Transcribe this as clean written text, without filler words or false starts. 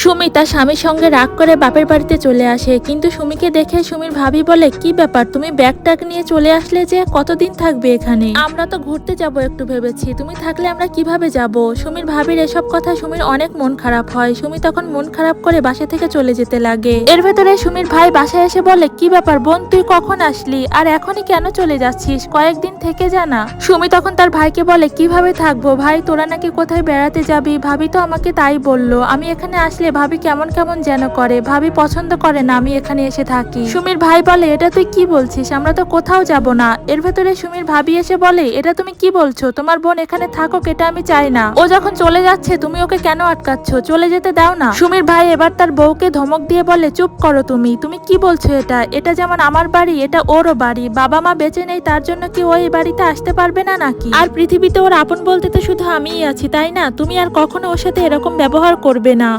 সুমি তার স্বামীর সঙ্গে রাগ করে বাপের বাড়িতে চলে আসে, কিন্তু সুমিকে দেখে সুমির ভাবি বলে, কি ব্যাপার, তুমি ব্যাগ ট্যাগ নিয়ে চলে আসলে যে, কতদিন থাকবে এখানে? আমরা তো ঘুরতে যাব একটু ভেবেছি, তুমি থাকলে আমরা কিভাবে যাব? সুমির ভাবির এসব কথা সুমির অনেক মন খারাপ হয়। সুমি তখন মন খারাপ করে বাসা থেকে চলে যেতে লাগে। এর ভেতরে সুমির ভাই বাসায় এসে বলে, কি ব্যাপার বোন, তুই কখন আসলি আর এখনই কেন চলে যাচ্ছিস? কয়েকদিন থেকে জানা। সুমি তখন তার ভাইকে বলে, কিভাবে থাকবো ভাই, তোরা নাকি কোথায় বেড়াতে যাবি? ভাবি তো আমাকে তাই বললো। আমি এখানে আসলে ভাবি কেমন কেমন যেন করে, ভাবি পছন্দ করে না আমি এখানে এসে থাকি। সুমির ভাই বলে, এটা তুই কি বলছিস, আমরা তো কোথাও যাব না। এর ভেতরে সুমির ভাবি এসে বলে, এটা তুমি কি বলছো? তোমার বোন এখানে থাকুক, এটা আমি চাই না। ও যখন চলে যাচ্ছে তুমি ওকে কেন আটকাচ্ছ? চলে যেতে দাও না। সুমির ভাই এবার তার বউকে ধমক দিয়ে বলে, চুপ করো তুমি, তুমি কি বলছো? এটা যেমন আমার বাড়ি, এটা ওরও বাড়ি। বাবা মা বেঁচে নেই তার জন্য কি ও এই বাড়িতে আসতে পারবে না নাকি? আর পৃথিবীতে ওর আপন বলতে তো শুধু আমিই আছি, তাই না? তুমি আর কখনো ওর সাথে এরকম ব্যবহার করবে না।